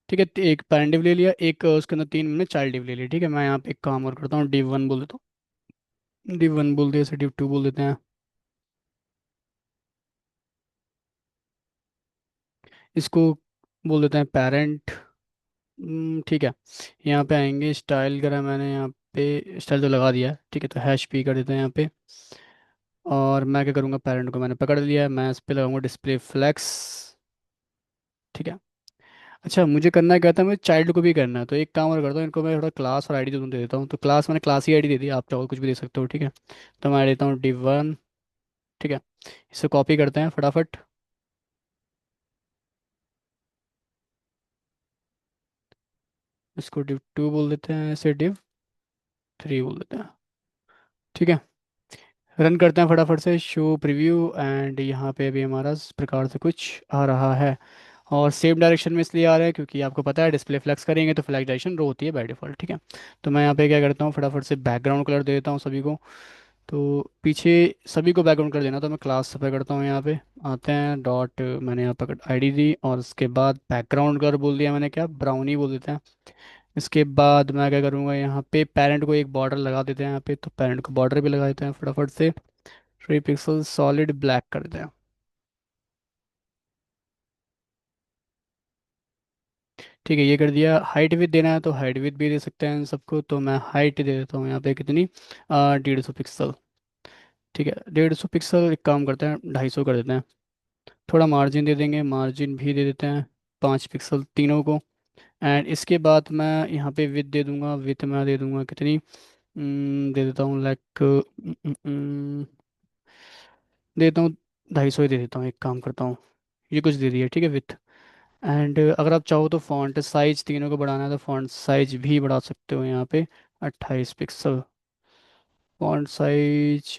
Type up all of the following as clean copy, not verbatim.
ठीक है, एक पैरेंट डिव ले लिया, एक उसके अंदर तीन मैंने चाइल्ड डिव ले लिया। ठीक है, मैं यहाँ पे एक काम और करता हूँ, डिव वन बोल देता हूँ, डिव वन बोल दिया, इसे डिव टू बोल देते हैं। इसको बोल देते हैं पेरेंट। ठीक है। यहाँ पे आएंगे, स्टाइल करा मैंने यहाँ पे, स्टाइल तो लगा दिया है। ठीक है, तो हैश पी कर देते हैं यहाँ पे। और मैं क्या करूँगा, पेरेंट को मैंने पकड़ लिया है, मैं इस पे लगाऊंगा डिस्प्ले फ्लेक्स। ठीक है। अच्छा, मुझे करना क्या था, मुझे चाइल्ड को भी करना है, तो एक काम और करता हूँ, इनको मैं थोड़ा क्लास और आईडी दोनों दे देता हूँ। तो क्लास, मैंने क्लास ही आईडी दे दी, आप चाहो कुछ भी दे सकते हो। ठीक है, तो मैं देता हूँ div वन। ठीक है, इसे कॉपी करते हैं फटाफट। इसको div टू बोल देते हैं, इसे div थ्री बोल देते हैं। ठीक है, रन करते हैं फटाफट से, शो प्रीव्यू, एंड यहाँ पे अभी हमारा इस प्रकार से कुछ आ रहा है। और सेम डायरेक्शन में इसलिए आ रहा है क्योंकि आपको पता है डिस्प्ले फ्लेक्स करेंगे तो फ्लैग डायरेक्शन रो होती है बाय डिफॉल्ट। ठीक है, तो मैं यहाँ पे क्या करता हूँ, फटाफट से बैकग्राउंड कलर दे देता हूँ सभी को। तो पीछे सभी को बैकग्राउंड कर देना, तो मैं क्लास से पकड़ता हूँ, यहाँ पे आते हैं डॉट, मैंने यहाँ पकड़ आईडी दी, और उसके बाद बैकग्राउंड कलर बोल दिया मैंने, क्या ब्राउनी बोल देते हैं। इसके बाद मैं क्या करूँगा, यहाँ पे पेरेंट को एक बॉर्डर लगा देते हैं यहाँ पे, तो पेरेंट को बॉर्डर भी लगा देते हैं फटाफट से। 3 पिक्सल सॉलिड ब्लैक कर देते हैं। ठीक है, ये कर दिया। हाइट विथ देना है तो हाइट विथ भी दे सकते हैं इन सबको, तो मैं हाइट दे देता हूँ यहाँ पे कितनी, 150 पिक्सल। ठीक है, 150 पिक्सल, एक काम करते हैं 250 कर देते हैं। थोड़ा मार्जिन दे देंगे, मार्जिन भी दे देते हैं 5 पिक्सल तीनों को। एंड इसके बाद मैं यहाँ पे विथ दे दूंगा, विथ मैं दे दूंगा कितनी, दे देता हूँ लाइक, दे देता हूँ 250 ही दे देता हूँ, एक काम करता हूँ, ये कुछ दे दिया। ठीक है, विथ। एंड अगर आप चाहो तो फॉन्ट साइज तीनों को बढ़ाना है तो फॉन्ट साइज भी बढ़ा सकते हो यहाँ पे, 28 पिक्सल। फॉन्ट साइज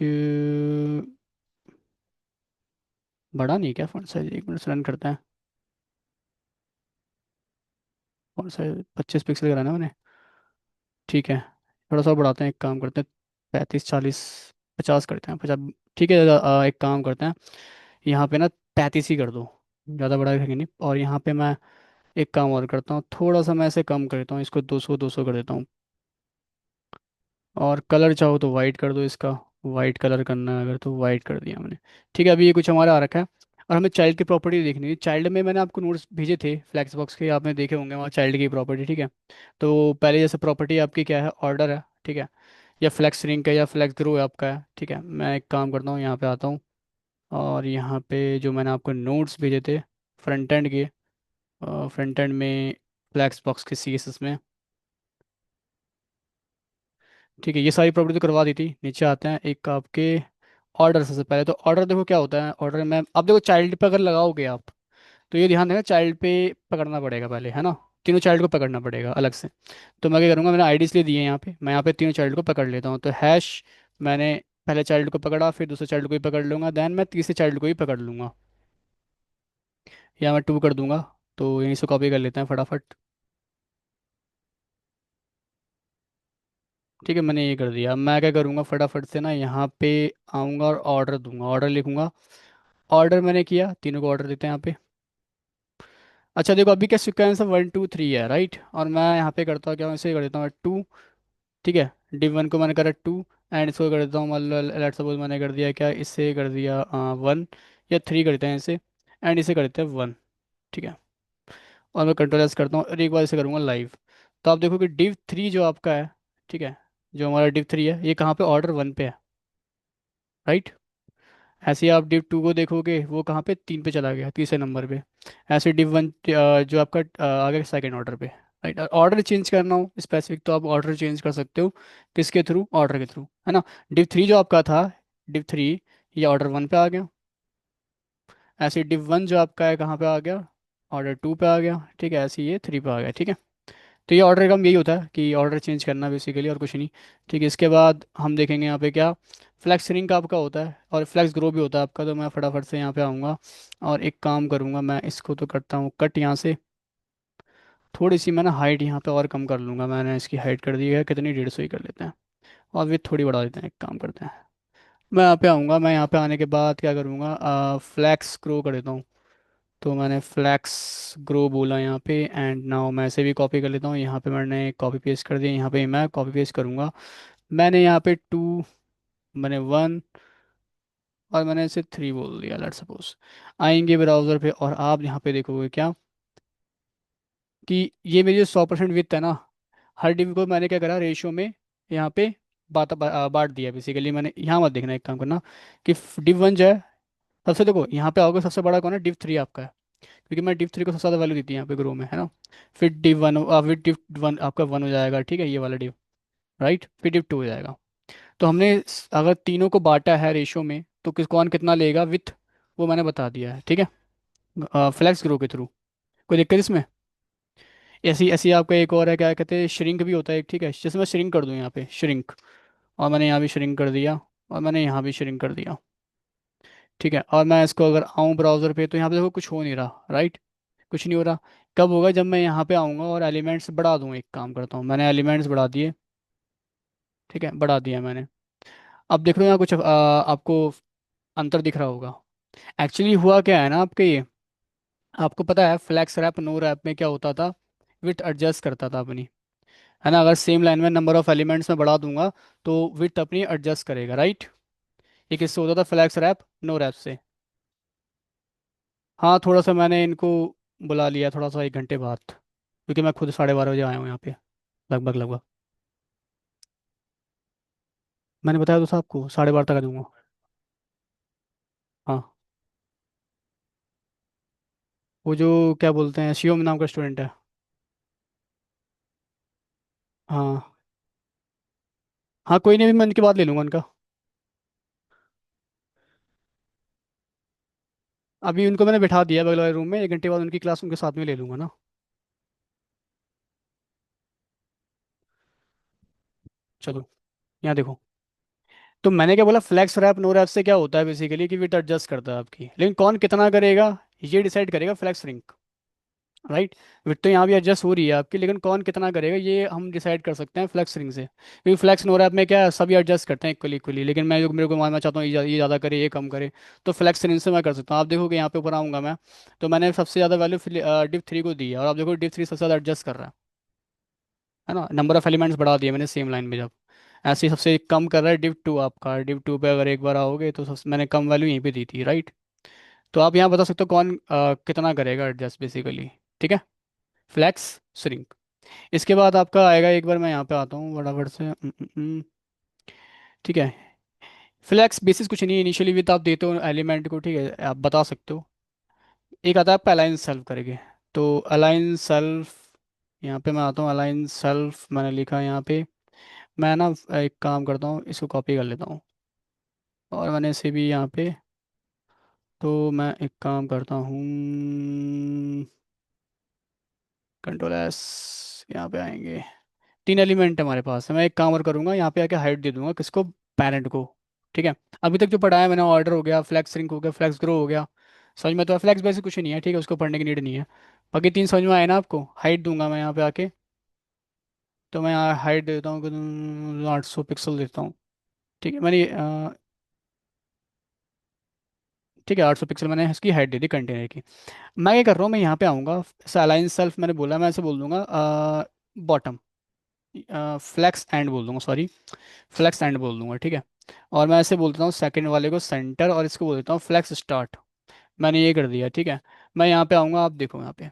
बढ़ा नहीं क्या, फॉन्ट साइज, एक मिनट से रन करते हैं। फॉन्ट साइज 25 पिक्सल कराना है मैंने। ठीक है, थोड़ा सा बढ़ाते हैं, एक काम करते हैं, 35 40 50 करते हैं, 50। ठीक है, एक काम करते हैं, यहाँ पे ना 35 ही कर दो, ज़्यादा बड़ा रखेंगे नहीं। और यहाँ पे मैं एक काम और करता हूँ, थोड़ा सा मैं इसे कम कर देता हूँ, इसको 200 कर देता हूँ। और कलर चाहो तो वाइट कर दो इसका, वाइट कलर करना है अगर तो वाइट कर दिया मैंने। ठीक है, अभी ये कुछ हमारा आ रखा है। और हमें चाइल्ड की प्रॉपर्टी देखनी है। चाइल्ड में मैंने आपको नोट्स भेजे थे फ्लैक्स बॉक्स के, आपने देखे होंगे वहाँ चाइल्ड की प्रॉपर्टी। ठीक है, तो पहले जैसे प्रॉपर्टी आपकी क्या है, ऑर्डर है। ठीक है, या फ्लैक्स रिंग का या फ्लैक्स ग्रो आपका है। ठीक है, मैं एक काम करता हूँ, यहाँ पे आता हूँ, और यहाँ पे जो मैंने आपको नोट्स भेजे थे फ्रंट एंड के, फ्रंट एंड में फ्लैक्स बॉक्स के CSS में। ठीक है, ये सारी प्रॉपर्टी तो करवा दी थी। नीचे आते हैं, एक आपके ऑर्डर, सबसे पहले तो ऑर्डर देखो क्या होता है। ऑर्डर में अब देखो, चाइल्ड पे अगर लगाओगे आप, तो ये ध्यान देना, चाइल्ड पे पकड़ना पड़ेगा पहले, है ना, तीनों चाइल्ड को पकड़ना पड़ेगा अलग से। तो मैं क्या करूँगा, मैंने आईडी इसलिए दी है यहाँ पे, मैं यहाँ पे तीनों चाइल्ड को पकड़ लेता हूँ, तो हैश, मैंने पहले चाइल्ड को पकड़ा, फिर दूसरे चाइल्ड को भी पकड़ लूंगा, देन मैं तीसरे चाइल्ड को भी पकड़ लूंगा, या मैं 2 कर दूंगा। तो यहीं से कॉपी कर लेते हैं फटाफट। ठीक है, मैंने ये कर दिया। अब मैं क्या करूँगा, फटाफट से ना यहाँ पे आऊँगा और ऑर्डर दूंगा, ऑर्डर लिखूंगा। ऑर्डर मैंने किया, तीनों को ऑर्डर देते हैं यहाँ पे। अच्छा देखो, अभी क्या सिक्वेंस है, 1 2 3 है, राइट। और मैं यहाँ पे करता हूँ क्या, मैं इसे कर देता हूँ 2। ठीक है, डिव वन को मैंने करा 2, एंड इसको कर देता हूँ, मतलब लेट सपोज मैंने कर दिया क्या, इससे कर दिया 1 या 3 करते हैं इसे, एंड इसे करते हैं 1। ठीक है, और मैं कंट्रोल एस करता हूँ, और एक बार इसे करूँगा लाइव। तो आप देखो कि डिव थ्री जो आपका है, ठीक है, जो हमारा डिव थ्री है, ये कहाँ पे, ऑर्डर 1 पे है, राइट। ऐसे ही आप डिव टू को देखोगे, वो कहाँ पे, 3 पे चला गया, तीसरे नंबर पे। ऐसे डिव वन जो आपका आ गया सेकंड ऑर्डर पे, राइट। ऑर्डर चेंज करना हो स्पेसिफिक, तो आप ऑर्डर चेंज कर सकते हो, किसके थ्रू, ऑर्डर के थ्रू, है ना। डिव थ्री जो आपका था, डिव थ्री, ये ऑर्डर 1 पे आ गया। ऐसे डिव वन जो आपका है, कहाँ पे आ गया, ऑर्डर 2 पे आ गया। ठीक है, ऐसे ये 3 पे आ गया। ठीक है, तो ये ऑर्डर का काम यही होता है कि ऑर्डर चेंज करना बेसिकली, और कुछ नहीं। ठीक है, इसके बाद हम देखेंगे यहाँ पे क्या, फ्लैक्स रिंग का आपका होता है, और फ्लैक्स ग्रो भी होता है आपका। तो मैं फटाफट से यहाँ पे आऊँगा, और एक काम करूँगा, मैं इसको तो करता हूँ कट यहाँ से। थोड़ी सी मैं ना हाइट यहाँ पे और कम कर लूँगा, मैंने इसकी हाइट कर दी है कितनी, 150 ही कर लेते हैं। और विथ थोड़ी बढ़ा देते हैं, एक काम करते हैं, मैं यहाँ पे आऊँगा, मैं यहाँ पे आने के बाद क्या करूँगा, फ्लैक्स ग्रो कर देता हूँ। तो मैंने फ्लैक्स ग्रो बोला यहाँ पे, एंड नाउ मैं इसे भी कॉपी कर लेता हूँ। यहाँ पे मैंने कॉपी पेस्ट कर दिया, यहाँ पे मैं कॉपी पेस्ट करूँगा। मैंने यहाँ पे 2, मैंने 1, और मैंने इसे 3 बोल दिया, लेट्स सपोज। आएंगे ब्राउज़र पे और आप यहाँ पे देखोगे क्या, कि ये मेरी जो 100% विथ है ना, हर डिव को मैंने क्या करा, रेशियो में यहाँ पे बांट दिया बेसिकली। मैंने यहाँ मत देखना, एक काम करना कि div 1 जो है, सबसे देखो यहाँ पे आओगे, सबसे बड़ा कौन है, div 3 आपका है, क्योंकि मैं div 3 को सबसे ज़्यादा वैल्यू दी थी यहाँ पे ग्रो में, है ना। फिर div 1 आपका 1 हो जाएगा, ठीक है, ये वाला div, राइट। फिर div 2 हो जाएगा। तो हमने अगर तीनों को बांटा है रेशियो में, तो कौन कितना लेगा विथ, वो मैंने बता दिया है, ठीक है, फ्लैक्स ग्रो के थ्रू। कोई दिक्कत इसमें? ऐसी ऐसी आपका एक और है, क्या कहते हैं, श्रिंक भी होता है एक, ठीक है। जैसे मैं श्रिंक कर दूं यहाँ पे श्रिंक, और मैंने यहाँ भी श्रिंक कर दिया, और मैंने यहाँ भी श्रिंक कर दिया, ठीक है। और मैं इसको अगर आऊँ ब्राउज़र पे, तो यहाँ पे देखो कुछ हो नहीं रहा, राइट। कुछ नहीं हो रहा। कब होगा, जब मैं यहाँ पे आऊँगा और एलिमेंट्स बढ़ा दूँ। एक काम करता हूँ, मैंने एलिमेंट्स बढ़ा दिए, ठीक है, बढ़ा दिया मैंने। अब देख लो यहाँ कुछ आपको अंतर दिख रहा होगा। एक्चुअली हुआ क्या है ना आपके ये, आपको पता है फ्लैक्स रैप नो रैप में क्या होता था, विथ एडजस्ट करता था अपनी, है ना। अगर सेम लाइन में नंबर ऑफ एलिमेंट्स में बढ़ा दूंगा, तो विथ अपनी एडजस्ट करेगा, राइट। ये किससे होता था, फ्लैक्स रैप नो रैप से। हाँ, थोड़ा सा मैंने इनको बुला लिया थोड़ा सा 1 घंटे बाद, क्योंकि मैं खुद 12:30 बजे आया हूँ यहाँ पे, लगभग लगभग। मैंने बताया तो था आपको, 12:30 तक आ जाऊँगा। हाँ, वो जो क्या बोलते हैं, शिवम नाम का स्टूडेंट है। हाँ। हाँ, कोई नहीं, भी मैं इनके बाद ले लूँगा उनका। अभी उनको मैंने बैठा दिया बगल वाले रूम में, 1 घंटे बाद उनकी क्लास उनके साथ में ले लूँगा ना। चलो, यहाँ देखो। तो मैंने क्या बोला, फ्लैक्स रैप नो रैप से क्या होता है बेसिकली, कि विट एडजस्ट करता है आपकी, लेकिन कौन कितना करेगा, ये डिसाइड करेगा फ्लैक्स रिंक, राइट। विट तो यहाँ भी एडजस्ट हो रही है आपकी, लेकिन कौन कितना करेगा ये हम डिसाइड कर सकते हैं फ्लैक्स रिंग से, क्योंकि फ्लैक्स नो रैप में क्या है, सभी एडजस्ट करते हैं इक्वली इक्वली, लेकिन मैं जो मेरे को मानना चाहता हूँ ये ज़्यादा करे, ये कम करे, तो फ्लैक्स रिंग से मैं कर सकता हूँ। आप देखोगे यहाँ पे ऊपर आऊँगा मैं, तो मैंने सबसे ज़्यादा वैल्यू डिव 3 को दी है, और आप देखो डिव 3 सबसे ज़्यादा एडजस्ट कर रहा है ना। नंबर ऑफ एलिमेंट्स बढ़ा दिए मैंने सेम लाइन में जब। ऐसे ही सबसे कम कर रहा है डिव 2 आपका। डिव 2 पे अगर एक बार आओगे, तो सबसे मैंने कम वैल्यू यहीं पे दी थी, राइट। तो आप यहाँ बता सकते हो कौन कितना करेगा एडजस्ट बेसिकली, ठीक है। Flex shrink. इसके बाद आपका आएगा, एक बार मैं यहाँ पे आता हूँ फटाफट से, ठीक है। फ्लैक्स बेसिस कुछ नहीं, इनिशियली विथ आप देते हो एलिमेंट को, ठीक है, आप बता सकते हो। एक आता है आपका अलाइन सेल्फ करके। तो अलाइन सेल्फ, यहाँ पे मैं आता हूँ, अलाइन सेल्फ मैंने लिखा यहाँ पे। मैं ना एक काम करता हूँ, इसको कॉपी कर लेता हूँ, और मैंने इसे भी यहाँ पे, तो मैं एक काम करता हूँ, कंट्रोल S, यहाँ पे आएंगे। 3 एलिमेंट हमारे पास है, मैं एक काम और करूंगा, यहाँ पे आके हाइट दे दूंगा किसको, पेरेंट को, ठीक है। अभी तक जो पढ़ा है मैंने, ऑर्डर हो गया, फ्लैक्स रिंक हो गया, फ्लैक्स ग्रो हो गया, समझ में तो है। फ्लैक्स बेसिस कुछ नहीं है, ठीक है, उसको पढ़ने की नीड नहीं है। बाकी 3 समझ में आए ना आपको। हाइट दूंगा मैं यहाँ पे आके, तो मैं यहाँ हाइट देता हूँ, 800 पिक्सल देता हूँ, ठीक है। मैंने ठीक है, 800 पिक्सल मैंने इसकी हाइट दे दी कंटेनर की। मैं क्या कर रहा हूँ, मैं यहाँ पे आऊँगा, अलाइन सेल्फ मैंने बोला, मैं ऐसे बोल दूंगा बॉटम, फ्लैक्स एंड बोल दूंगा, सॉरी, फ्लैक्स एंड बोल दूंगा, ठीक है। और मैं ऐसे बोल देता हूँ सेकंड वाले को सेंटर, और इसको बोल देता हूँ फ्लैक्स स्टार्ट। मैंने ये कर दिया, ठीक है। मैं यहाँ पे आऊँगा, आप देखो यहाँ पे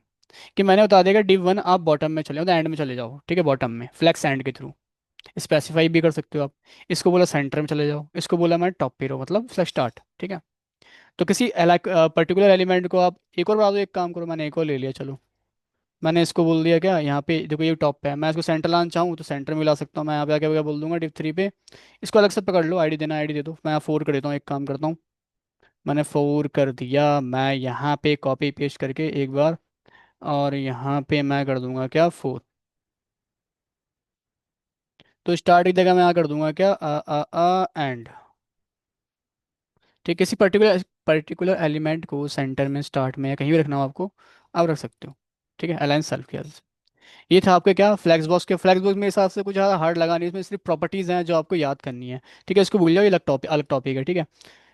कि मैंने बता देगा div 1 आप बॉटम में चले जाओ, तो एंड में चले जाओ, ठीक है, बॉटम में फ्लैक्स एंड के थ्रू। स्पेसिफाई भी कर सकते हो आप। इसको बोला सेंटर में चले जाओ, इसको बोला मैं टॉप पे रहो, मतलब फ्लैक्स स्टार्ट, ठीक है। तो किसी पर्टिकुलर एलिमेंट को आप एक और बढ़ा दो, एक काम करो, मैंने एक और ले लिया, चलो। मैंने इसको बोल दिया क्या, यहाँ पे देखो ये टॉप पे है, मैं इसको सेंटर लाना चाहूँ तो सेंटर में ला सकता हूँ। मैं यहाँ पे आके क्या बोल दूंगा, div 3 पे, इसको अलग से पकड़ लो, आईडी देना आईडी दे दो, मैं 4 कर देता हूँ, एक काम करता हूँ, मैंने 4 कर दिया। मैं यहाँ पे कॉपी पेस्ट करके एक बार, और यहाँ पे मैं कर दूंगा क्या, 4। तो स्टार्ट की जगह मैं यहाँ कर दूंगा क्या, एंड, ठीक है। किसी पर्टिकुलर पर्टिकुलर एलिमेंट को सेंटर में, स्टार्ट में, या कहीं भी रखना हो आपको, आप रख सकते हो, ठीक है, अलाइन सेल्फ की हेल्प से। ये था आपके क्या, फ्लैक्स बॉक्स के। फ्लैक्स बॉक्स मेरे हिसाब से कुछ ज़्यादा हार्ड लगा नहीं, इसमें सिर्फ प्रॉपर्टीज़ हैं जो आपको याद करनी है, ठीक है। इसको भूल जाओ, ये अलग टॉपिक है, ठीक है,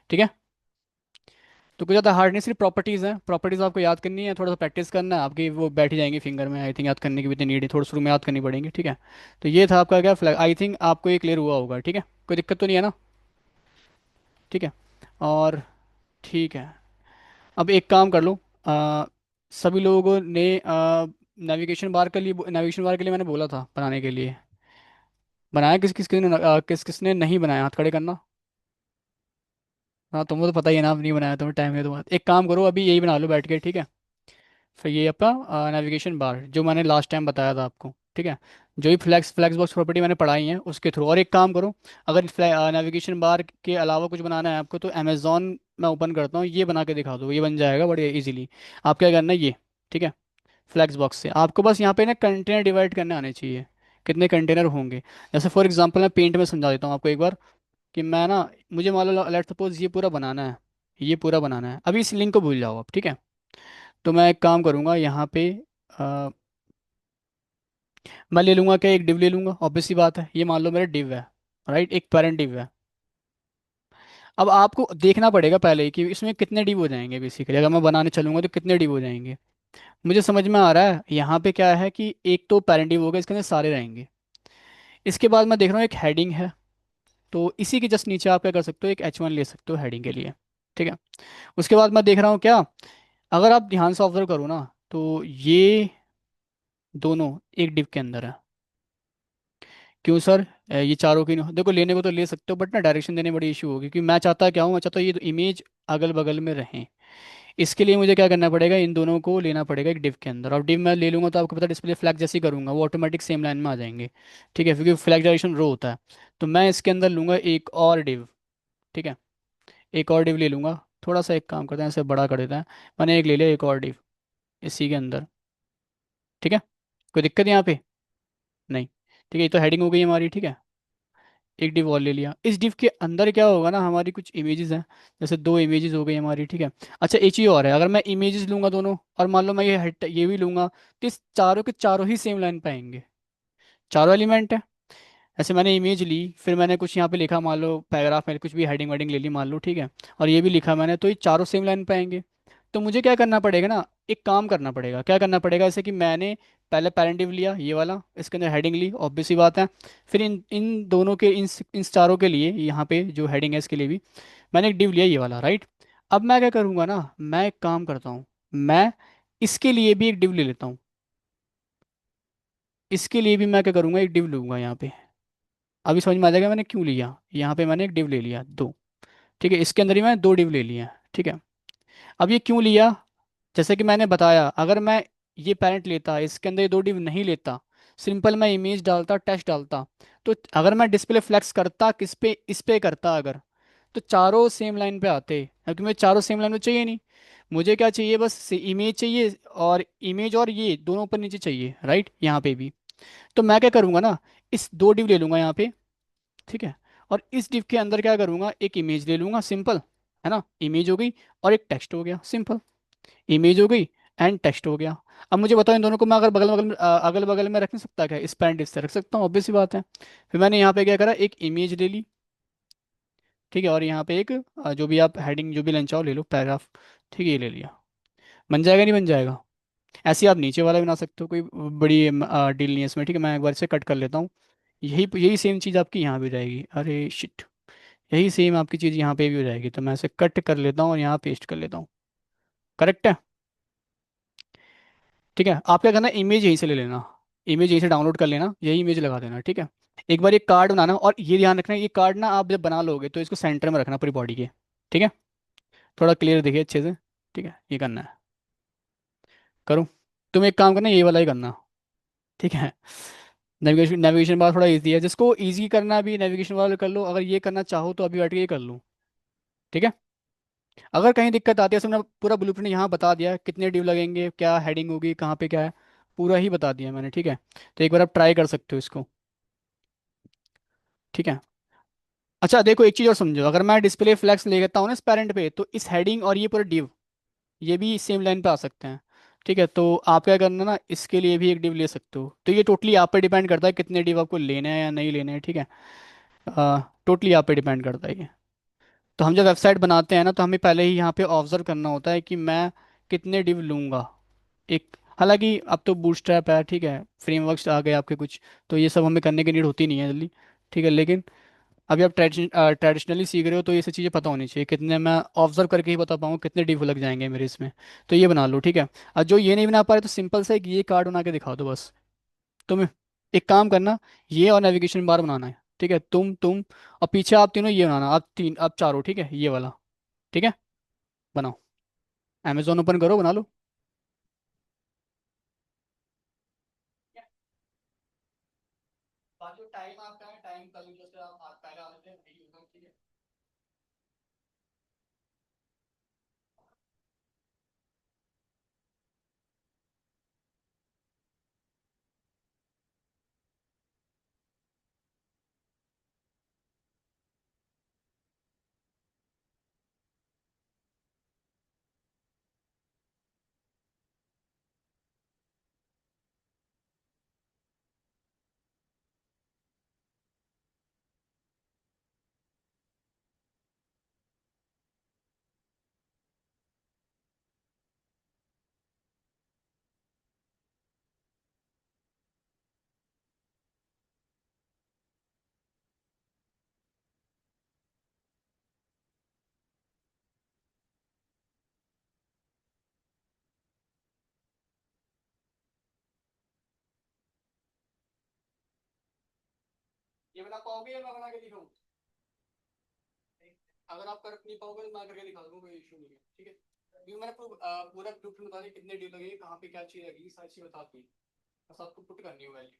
ठीक है। तो कुछ ज़्यादा हार्ड नहीं, सिर्फ प्रॉपर्टीज़ हैं, प्रॉपर्टीज़ आपको याद करनी है, थोड़ा सा प्रैक्टिस करना है, आपकी वो बैठ ही जाएंगी फिंगर में। आई थिंक याद करने की भी इतनी नीड है, थोड़ा शुरू में याद करनी पड़ेंगी, ठीक है। तो ये था आपका क्या फ्लैग, आई थिंक आपको ये क्लियर हुआ होगा, ठीक है। कोई दिक्कत तो नहीं है ना? ठीक है। और ठीक है, अब एक काम कर लो। आ, सभी लोगों ने नेविगेशन बार के लिए मैंने बोला था बनाने के लिए, बनाया किस किसने नहीं बनाया, हाथ खड़े करना। हाँ तुमको तो पता ही है ना, अब नहीं बनाया, तुम्हें टाइम है तुम्हारा। एक काम करो, अभी यही बना लो बैठ के, ठीक है। फिर ये आपका नेविगेशन बार जो मैंने लास्ट टाइम बताया था आपको, ठीक है। जो ही फ्लैक्स फ्लैक्स बॉक्स प्रॉपर्टी मैंने पढ़ाई है उसके थ्रू। और एक काम करो, अगर नेविगेशन बार के अलावा कुछ बनाना है आपको तो अमेजोन मैं ओपन करता हूँ, ये बना के दिखा दो, ये बन जाएगा बड़े इजीली। आप क्या करना है ये, ठीक है। फ्लैक्स बॉक्स से आपको बस यहाँ पे ना कंटेनर डिवाइड करने आने चाहिए, कितने कंटेनर होंगे। जैसे फॉर एग्जांपल मैं पेंट में समझा देता हूँ आपको एक बार, कि मैं ना, मुझे मान लो लेट सपोज ये पूरा बनाना है, ये पूरा बनाना है, अभी इस लिंक को भूल जाओ आप, ठीक है। तो मैं एक काम करूंगा यहाँ पे, अ, मैं ले लूंगा क्या, एक डिव ले लूंगा, ऑब्वियस सी बात है, ये मान लो मेरा डिव है, राइट, एक पेरेंट डिव है। अब आपको देखना पड़ेगा पहले ही कि इसमें कितने डिव हो जाएंगे, बेसिकली अगर मैं बनाने चलूंगा तो कितने डिव हो जाएंगे। मुझे समझ में आ रहा है, यहाँ पे क्या है कि एक तो पेरेंट डिव होगा, इसके अंदर सारे रहेंगे। इसके बाद मैं देख रहा हूँ एक हेडिंग है, तो इसी के जस्ट नीचे आप क्या कर सकते हो, एक H1 ले सकते हो हेडिंग के लिए, ठीक है। उसके बाद मैं देख रहा हूँ क्या, अगर आप ध्यान से ऑब्जर्व करो ना, तो ये दोनों एक डिव के अंदर है। क्यों सर? ये चारों की देखो, लेने को तो ले सकते हो बट ना डायरेक्शन देने में बड़ी इशू होगी, क्योंकि मैं चाहता क्या हूँ, मैं चाहता हूँ ये इमेज अगल बगल में रहें। इसके लिए मुझे क्या करना पड़ेगा, इन दोनों को लेना पड़ेगा एक डिव के अंदर, और डिव मैं ले लूंगा तो आपको पता डिस्प्ले फ्लैग जैसे ही करूंगा वो ऑटोमेटिक सेम लाइन में आ जाएंगे, ठीक है, क्योंकि फ्लैग डायरेक्शन रो होता है। तो मैं इसके अंदर लूंगा एक और डिव, ठीक है। एक और डिव ले लूंगा, थोड़ा सा एक काम करते हैं, इसे बड़ा कर देते हैं। मैंने एक ले लिया, एक और डिव इसी के अंदर, ठीक है। कोई दिक्कत यहाँ पे? नहीं। ठीक है, ये तो हेडिंग हो गई हमारी, ठीक है। एक डिव और ले लिया, इस डिव के अंदर क्या होगा ना, हमारी कुछ इमेजेस हैं, जैसे दो इमेजेस हो गई हमारी, ठीक है। अच्छा एक चीज़ और है, अगर मैं इमेजेस लूंगा दोनों, और मान लो मैं ये भी लूंगा, तो इस चारों के चारों ही सेम लाइन पे आएंगे, चारों एलिमेंट है। ऐसे मैंने इमेज ली, फिर मैंने कुछ यहाँ पे लिखा, मान लो पैराग्राफ में कुछ भी हेडिंग वेडिंग ले ली मान लो, ठीक है। और ये भी लिखा मैंने, तो ये चारों सेम लाइन पे आएंगे। तो मुझे क्या करना पड़ेगा ना, एक काम करना पड़ेगा, क्या करना पड़ेगा, जैसे कि मैंने पहले पैरेंटिव लिया ये वाला, इसके अंदर हेडिंग ली, ऑब्वियस सी बात है। फिर इन इन दोनों के इन चारों के लिए यहाँ पे जो हेडिंग है इसके लिए भी मैंने एक डिव लिया ये वाला, राइट। अब मैं क्या करूँगा ना, मैं एक काम करता हूँ, मैं इसके लिए भी एक डिव ले लेता हूँ, इसके लिए भी मैं क्या करूँगा, एक डिव लूंगा यहाँ पे। अभी समझ में आ जाएगा मैंने क्यों लिया, यहाँ पे मैंने एक डिव ले लिया दो, ठीक है, इसके अंदर ही मैंने दो डिव ले लिए हैं, ठीक है। अब ये क्यों लिया, जैसे कि मैंने बताया, अगर मैं ये पैरेंट लेता, इसके अंदर ये दो डिव नहीं लेता, सिंपल मैं इमेज डालता, टेक्स्ट डालता, तो अगर मैं डिस्प्ले फ्लेक्स करता किस पे, इस पे करता अगर, तो चारों सेम लाइन पे आते, क्योंकि मुझे चारों सेम लाइन में चाहिए नहीं। मुझे क्या चाहिए, बस इमेज चाहिए, और इमेज और ये दोनों ऊपर नीचे चाहिए, राइट, यहाँ पे भी। तो मैं क्या करूँगा ना, इस दो डिव ले लूंगा यहाँ पे, ठीक है। और इस डिव के अंदर क्या करूंगा, एक इमेज ले लूंगा, सिंपल है ना, इमेज हो गई, और एक टेक्स्ट हो गया, सिंपल। इमेज हो गई एंड टेक्स्ट हो गया। अब मुझे बताओ, इन दोनों को मैं अगर अगल बगल में रख नहीं सकता क्या, इस पैरेंट से रख सकता हूँ, ऑब्वियस सी बात है। फिर मैंने यहाँ पे क्या करा, एक इमेज ले ली, ठीक है, और यहाँ पे एक जो भी आप हेडिंग जो भी लेना चाहो ले लो, पैराग्राफ, ठीक है, ये ले लिया। बन जाएगा नहीं बन जाएगा? ऐसे ही आप नीचे वाला भी बना सकते हो, कोई बड़ी डील नहीं है इसमें, ठीक है। मैं एक बार से कट कर लेता हूँ, यही यही सेम चीज़ आपकी यहाँ भी हो जाएगी, अरे शिट, यही सेम आपकी चीज़ यहाँ पे भी हो जाएगी, तो मैं इसे कट कर लेता हूँ और यहाँ पेस्ट कर लेता हूँ। करेक्ट है? ठीक है, आप क्या करना, इमेज यहीं से ले लेना, इमेज यहीं से डाउनलोड कर लेना, यही इमेज लगा देना, ठीक है। एक बार ये कार्ड बनाना, और ये ध्यान रखना, ये कार्ड ना आप जब बना लोगे तो इसको सेंटर में रखना पूरी बॉडी के, ठीक है। थोड़ा क्लियर दिखे अच्छे से, ठीक है, ये करना है। करूँ? तुम एक काम करना, ये वाला ही करना, ठीक है। नेविगेशन नेविगेशन बार थोड़ा इजी है, जिसको इजी करना भी नेविगेशन वाला कर लो, अगर ये करना चाहो तो अभी बैठ के ये कर लो, ठीक है। अगर कहीं दिक्कत आती है, जैसे मैंने पूरा ब्लूप्रिंट यहाँ बता दिया है, कितने ड्यू लगेंगे, क्या हेडिंग होगी, कहाँ पे क्या है, पूरा ही बता दिया मैंने, ठीक है। तो एक बार आप ट्राई कर सकते हो इसको, ठीक है। अच्छा देखो, एक चीज़ और समझो, अगर मैं डिस्प्ले फ्लैक्स ले लेता हूँ ना इस पैरेंट पे, तो इस हेडिंग और ये पूरा डिव, ये भी सेम लाइन पे आ सकते हैं, ठीक है। तो आप क्या करना ना, इसके लिए भी एक डिव ले सकते हो, तो ये टोटली आप पे डिपेंड करता है कितने डिव आपको लेने हैं या नहीं लेने हैं, ठीक है। टोटली आप पे डिपेंड करता है ये। तो हम जब वेबसाइट बनाते हैं ना, तो हमें पहले ही यहाँ पे ऑब्जर्व करना होता है कि मैं कितने डिव लूँगा। एक, हालांकि अब तो बूटस्ट्रैप है, ठीक है, फ्रेमवर्क्स आ गए आपके कुछ, तो ये सब हमें करने की नीड होती नहीं है जल्दी, ठीक है। लेकिन अभी आप ट्रेडिशनली सीख रहे हो, तो ये सब चीज़ें पता होनी चाहिए, कितने मैं ऑब्जर्व करके ही बता पाऊँ कितने डिव लग जाएंगे मेरे इसमें। तो ये बना लो, ठीक है। और जो ये नहीं बना पा रहे, तो सिंपल सा एक ये कार्ड बना के दिखा दो बस। तुम एक काम करना, ये और नेविगेशन बार बनाना है, ठीक है। तुम और पीछे आप तीनों ये बनाना, आप तीन, आप चारों, ठीक है, ये वाला, ठीक है। बनाओ, अमेजोन ओपन करो, बना लो। बाकी टाइम आपका है, टाइम का भी जैसे आप पहले आ रहे थे वही होगा, ठीक है। ये बना पाओगे या मैं बना के दिखाऊं? अगर आप कर नहीं पाओगे तो मैं करके दिखा दूंगा, कोई इशू नहीं है, ठीक है। क्योंकि मैंने पूरा ब्लूप्रिंट बता दिया, कितने ड्यू लगेगी, कहाँ पे क्या चीज़ लगेगी, सारी चीज़ बता दी। बस आपको पुट करनी है वैल्यू।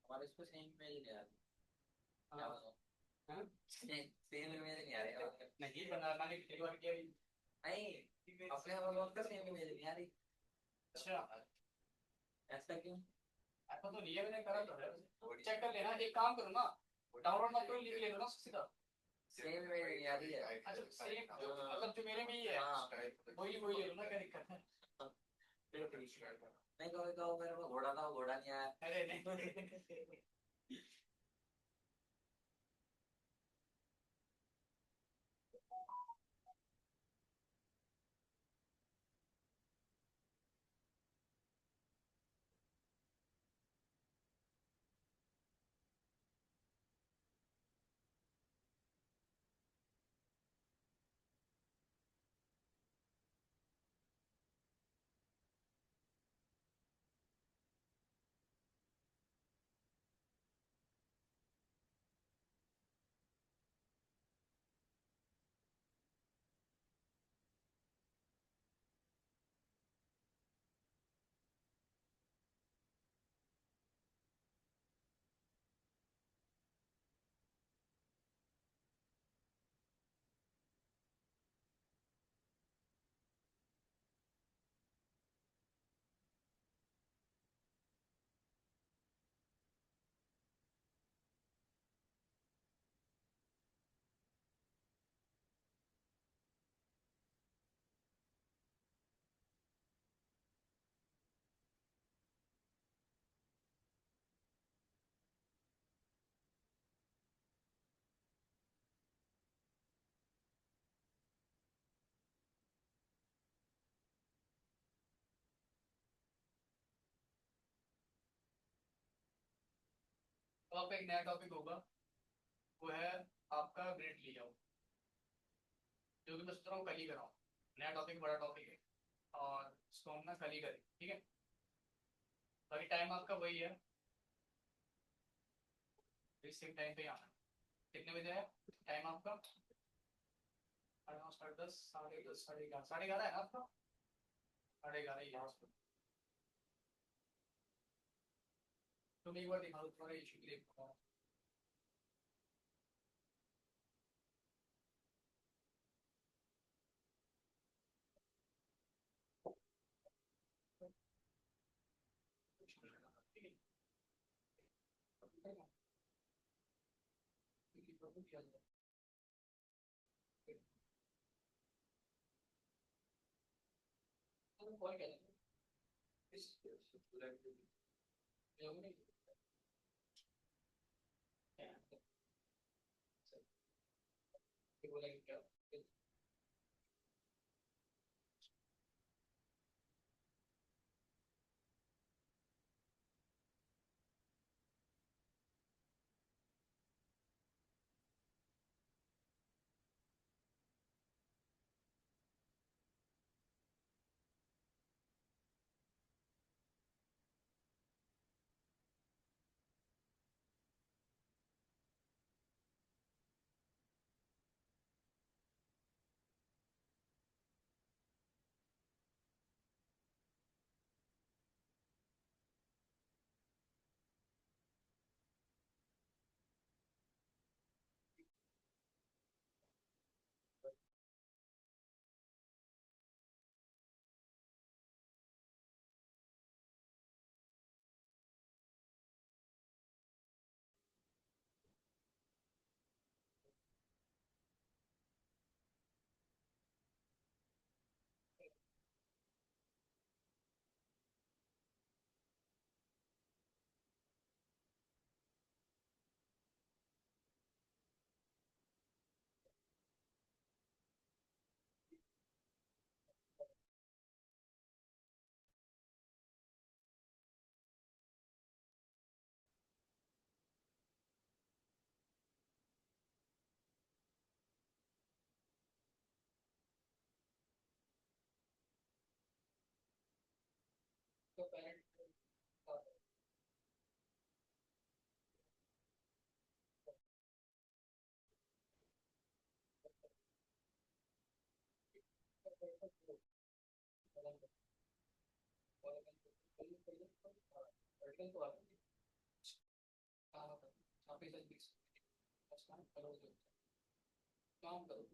हमारे इसको सेम इमेज नहीं आ रही। क्या हाँ। बताऊं? हाँ? सेम इमेज नहीं आ रही। नहीं बनाने की तैयारी किया भी। नहीं, अपने हम लोग का सेम इमेज नहीं आ रही। अच्छा, ऐसा क्यों? ऐसा तो नहीं है, मैंने करा तो है, चेक कर लेना। एक काम करो ना, डाउनलोड मत करो, लिख ले लो ना सीधा। सेम इमेज नहीं आ रही है। अच्छा सेम, मतलब जो मेरे में ही है, हाँ। वही वही ले लो ना, क्या दिक्कत है। नहीं, कभी कहो मेरे को घोड़ा था, वो घोड़ा नहीं आया। अरे नहीं। तो आप एक नया टॉपिक होगा, वो है आपका ग्रिड लेआउट, जो कि मैं सोच रहा हूँ कल ही कराऊँ। नया टॉपिक, बड़ा टॉपिक है, और इसको हम ना कल ही करें, ठीक है। बाकी टाइम आपका वही है, इस सेम टाइम पे ही आना है। कितने बजे है टाइम आपका? 9:30, 10:30, 10:30, 11:30, 11:30 है ना आपका? 11:30 ही है उसको। तुम एक बार दिखा दो, थोड़ा इशू देख पाओ। काम करो।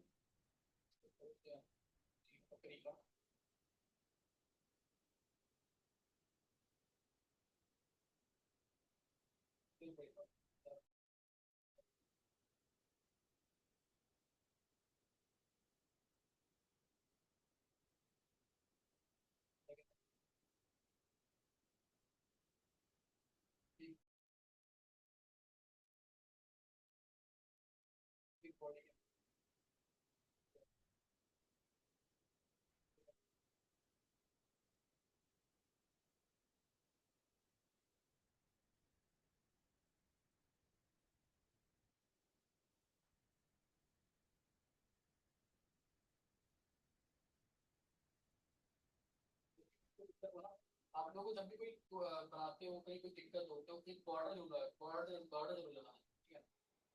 आप लोगों को जब भी कोई बनाते हो कहीं कोई दिक्कत हो तो फिर बॉर्डर होगा, बॉर्डर बॉर्डर जरूर लगाना, ठीक है।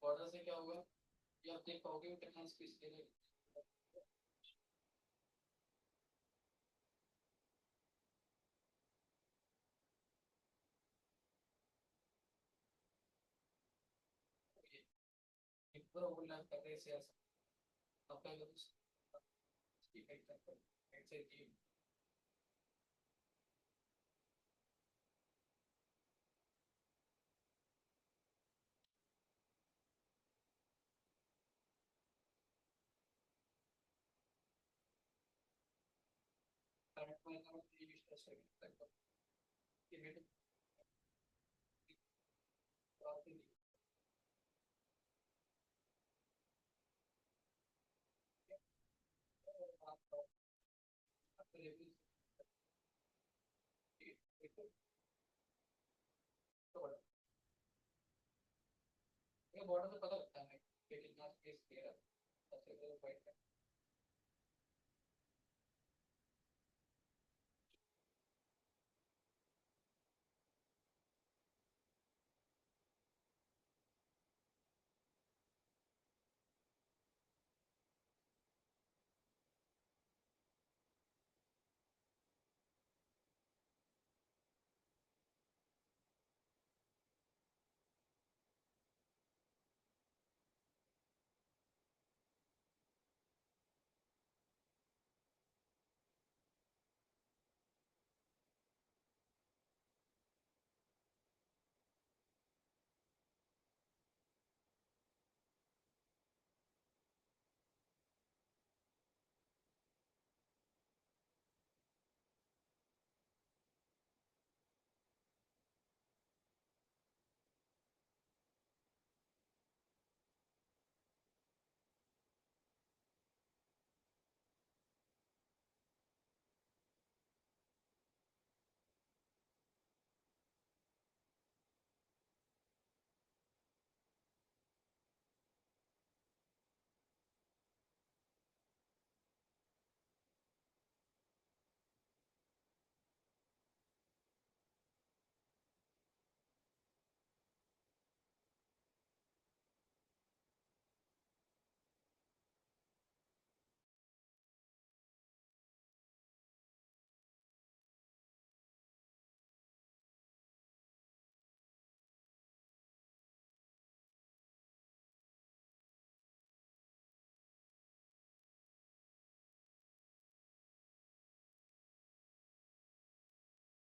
बॉर्डर से क्या होगा, ये आप देख पाओगे कितना स्पेस दे रहे हैं। पूरा ओवरलैप कर रहे हैं ऐसे, आपका ऐसे कि करंट में हम ये डिस्कस करेंगे कि मेरे बात नहीं आप लेवल ये बॉर्डर से पता लगता है कि कितना स्पेस दे रहा है, सबसे पहले फाइट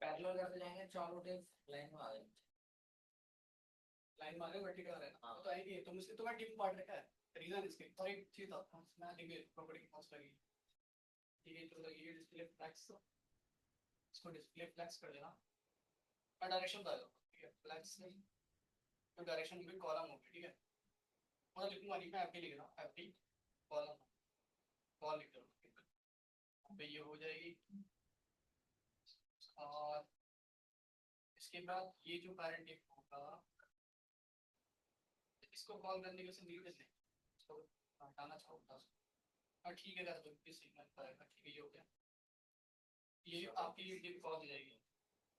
पैरेलल करते जाएंगे, चारों टेप लाइन में आ जाएंगे। लाइन में आ गए, वर्टिकल है ना, तो आएगी। तुम इसके तुम्हें टिप पार्ट रखा है रीजन इसके, और एक चीज था मैं देखिए प्रॉपर्टी की पास लगी, ठीक है। तो ये डिस्प्ले फ्लैक्स, इसको डिस्प्ले फ्लैक्स कर देना। मैं डायरेक्शन बता दूँ, ठीक है। फ्लैक्स नहीं, तो डायरेक्शन भी कॉलम होगी, ठीक है। मैं लिखूंगा नहीं, मैं एफडी लिख रहा हूँ, एफडी कॉलम, कॉल लिख रहा हूँ, तो ये हो जाएगी। और इसके बाद ये जो पैरेंट टिप होगा, इसको कॉल करने के लिए न्यू नहीं, इसको हटाना चाहूँगा। हाँ ठीक है, कर दो, किस सिग्नल पर आएगा, ठीक है। ये हो गया, ये आपकी ये टिप कॉल हो जाएगी,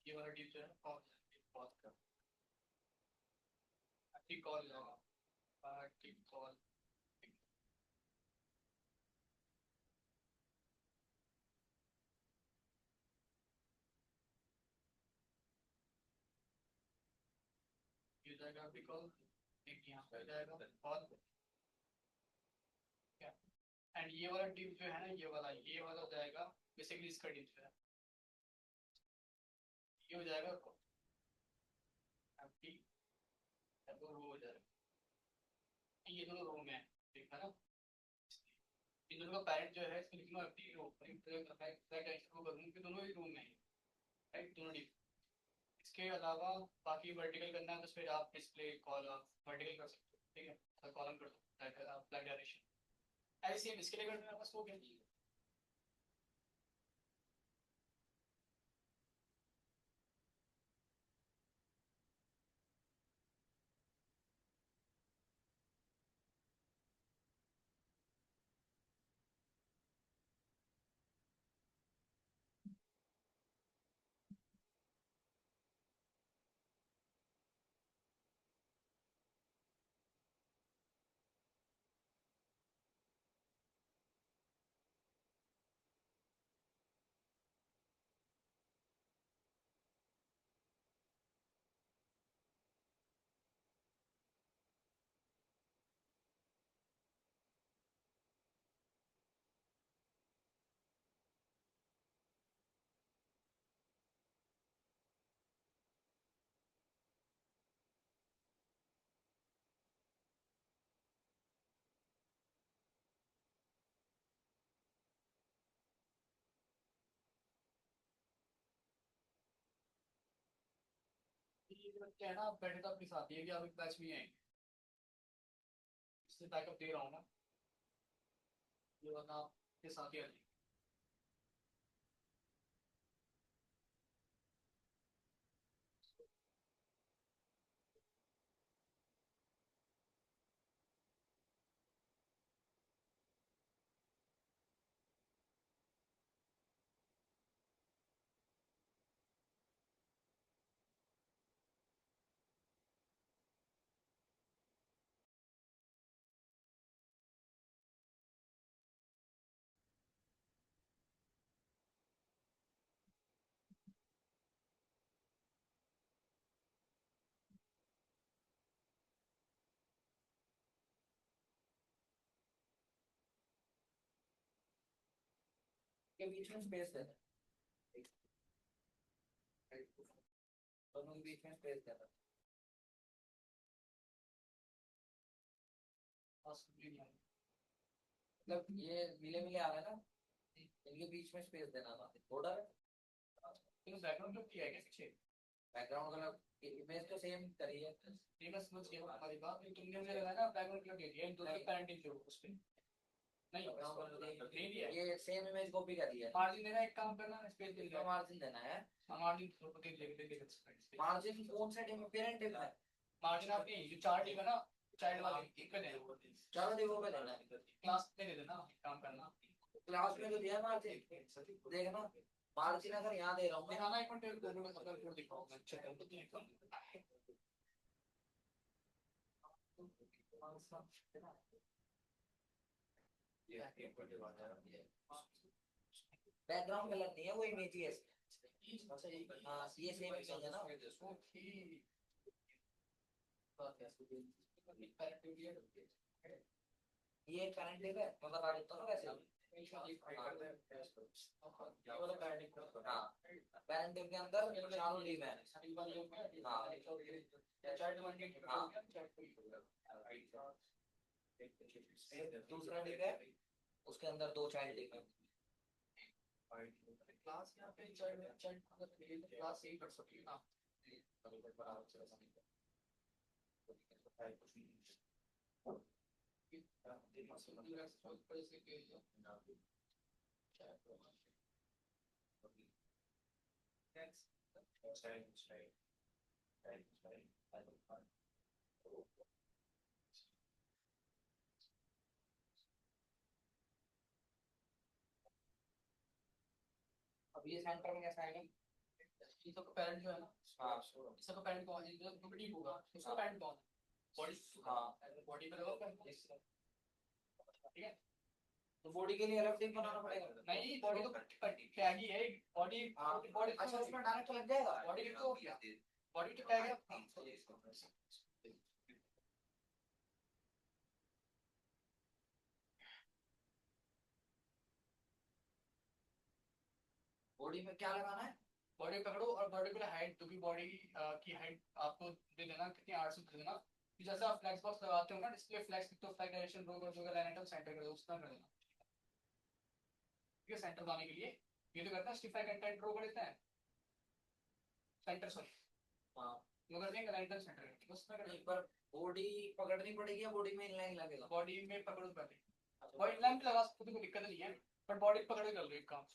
ये वाला टिप जो है कॉल कॉल का टिप कॉल होगा, टिप कॉल। जाएगा वर्टिकल, एक यहाँ पे जाएगा और क्या, एंड ये वाला डिप जो है ना, ये वाला जाएगा बेसिकली इसका डिप जो है ये हो जाएगा एम्प्टी, तो रो हो जाएगा। ये दोनों रो में है, ठीक है ना। इन दोनों का पेरेंट जो है इसमें लिखना एम्प्टी रो, करूँ कि दोनों ही रो में है, राइट, दोनों डिप। इसके अलावा बाकी वर्टिकल करना है तो फिर आप डिस्प्ले कॉलम वर्टिकल कर सकते हो, ठीक है, कॉलम कर सकते हो ब्लैक डायरेक्शन। ऐसे इसके लिए करना है बस हो गया। क्या है ना, आप बैठे तो आपके साथ ही है कि आप एक बैच में आएंगे, इससे बैकअप दे रहा हूँ ना, ये वाला आपके साथ ही आ जाएंगे। के बीच में स्पेस है, दोनों के बीच में स्पेस है, मतलब ये मिले मिले आ रहा है ना, इनके बीच में स्पेस देना था थोड़ा। तो बैकग्राउंड जो किया है क्या पीछे, बैकग्राउंड कलर इमेज तो सेम करी है, ये बस समझ गया हमारी बात। तुमने मुझे लगाया ना बैकग्राउंड कलर दे दिया इन दोनों का पेरेंटिंग जो उस पे नहीं दे दिया, ये सेम इमेज कॉपी कर दिया। मार्जिन देना, एक काम करना स्पेस दे देना, मार्जिन देना है, मार्जिन थोड़ा दे दे, मार्जिन कौन सा टीम पेरेंट टीम है, मार्जिन आपकी जो चार्ट टीम है ना, चाइल्ड वाले एक पे देना, चारों टीमों पे देना, क्लास में दे देना, काम करना क्लास में तो दिया मार्जिन, देखना मार्जिन अगर यहाँ दे रहा हूँ दिखाना, एक मिनट दोनों का मतलब कोड दिखाओ, मैं चेक करता हूं। बैकग्राउंड कलर नहीं है, वो इमेज ही है। हाँ ये सेम इमेज है ना, ये करंट है मैं बता देता हूँ वैसे। हाँ पैरेंटिव के अंदर चारों लीव है। हाँ दूसरा लीव है, उसके अंदर दो चाइल्ड लीव है। क्लास यहाँ पे चाइल्ड क्लास यही कर सकती है ना, अब ये सेंटर में कैसा आएगा, इसका पेरेंट जो है ना, हाँ इसका पेरेंट कौन है, जो डी होगा उसका पेरेंट कौन है, बॉडी, हाँ बॉडी पे लगा, ठीक है। तो बॉडी के लिए अलग से बनाना पड़ेगा, नहीं बॉडी तो टैग ही है, बॉडी बॉडी अच्छा उसमें डायरेक्ट लग जाएगा, बॉडी तो हो गया, बॉडी तो टैग है। बॉडी में क्या लगाना है? बॉडी पकड़ो और बॉडी पे हाइट, जो भी बॉडी की हाइट आपको दे देना, कितनी 800 दे देना। कि जैसे आप फ्लैक्स बॉक्स लगाते हो ना, डिस्प्ले फ्लैक्स, तो फ्लैग डायरेक्शन रो कर दोगे, लाइन सेंटर कर दो, उस तरह कर देना। ठीक है, सेंटर लाने के लिए ये तो करता है, स्टिफाई कंटेंट रो कर देता है, सेंटर सॉरी, हाँ वो कर देंगे, लाइन सेंटर कर देंगे, उस तरह कर। एक बार बॉडी पकड़नी पड़ेगी या बॉडी में इनलाइन लगेगा? बॉडी में पकड़ो पहले, बॉडी इनलाइन पे लगा सकते हो, कोई दिक्कत नहीं है, बट बॉडी पकड़ के कर लो एक काम।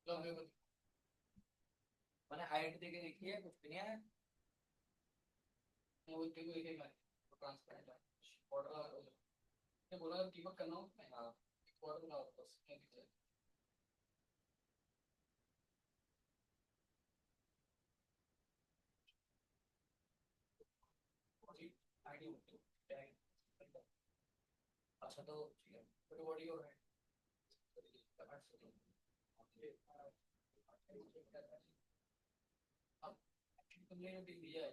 लो मैंने हाइट देके देखी है, कुछ भी नहीं है, वो देखो एक ही बार ट्रांसपेरेंट है, बॉर्डर ये बोला टीमअप करना हो मैं, हाँ बॉर्डर लगाओ बस, नहीं दिख जाए। आईडी होती है, अच्छा तो ठीक है, तो बॉडी और है, अब तुमने जो दिया है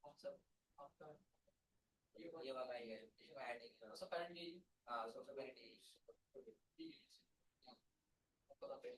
कौन सा आपका, ये वाला ही है, इसमें ऐड नहीं किया सब पैरेंट यही, हाँ सबसे पहले यही, पता पे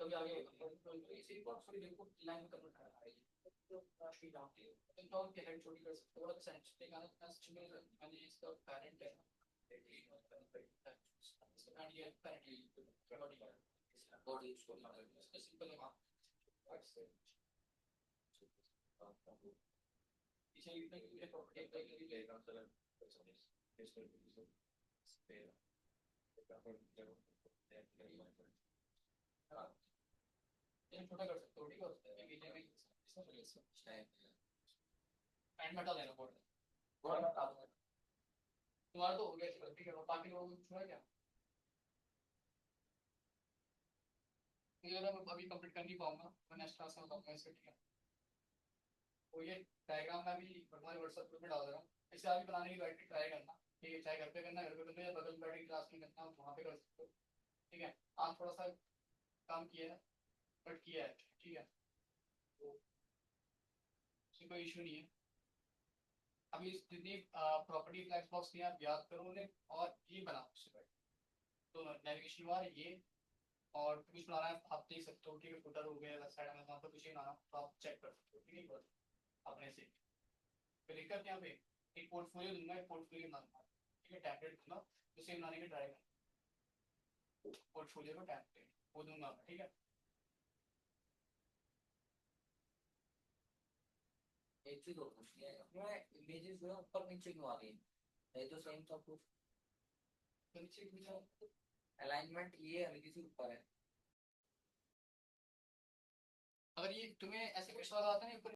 कभी आगे इसी बॉक्स में देखो लाइन कन्वर्ट कर रहा है, तो काफी डाउन है, तो टॉप के हेड छोटी कर सकते हो, थोड़ा सा सेंस टेक आना प्लस में मैंने इसका पैरेंट है, एंड ये पैरेंट ये बॉडी यूज करना है, इसका सिंपल है वहां इसे इतना की प्रॉपर्टी अप्लाई करके लेगा चलो, छोटा कर सकते हो, ठीक है, उसमें पैंट हटा देना, बॉर्डर हटा दो, तुम्हारा तो हो गया, ठीक है, बाकी लोगों को छुआ क्या, मुझे लगा मैं अभी कंप्लीट कर नहीं पाऊंगा, मैं नेक्स्ट क्लास में बताऊंगा इसका, ठीक है। तो ये डायग्राम मैं भी तुम्हारे व्हाट्सएप ग्रुप में डाल दे रहा हूँ, इसे अभी बनाने की बैठ के ट्राई करना, ठीक है, चाहे घर पे करना, घर पे करना या बगल में बैठ के क्लास में करना, वहाँ पे कर सकते हो, ठीक है। आज थोड़ा सा काम किया है, बट किया है, ठीक है, तो इसमें कोई इशू नहीं है। अभी जितनी प्रॉपर्टी फ्लैक्स बॉक्स की आप याद करो उन्हें, और ये बनाओ उससे बैठ, तो नेविगेशन बार ये, और कुछ बनाना है आप देख सकते हो, ठीक है, फुटर हो गया लेफ्ट साइड में, वहाँ पर कुछ ही बनाना तो आप चेक कर सकते हो, ठीक है, अपने से फिर लिखकर यहाँ पे एक पोर्टफोलियो दूंगा, एक पोर्टफोलियो बनाना, ठीक है, टैबलेट दूंगा, उसे बनाने के ट्राई करना, पोर्टफोलियो का टैबलेट वो दूंगा, ठीक है। एक चीज और पूछनी है, मैं इमेजेस जो है ऊपर नीचे क्यों आ रही है, ये तो सेम सब कुछ, तो नीचे क्यों, अलाइनमेंट ये हल्की सी ऊपर है, अगर ये तुम्हें ऐसे कुछ सवाल आता है ना ऊपर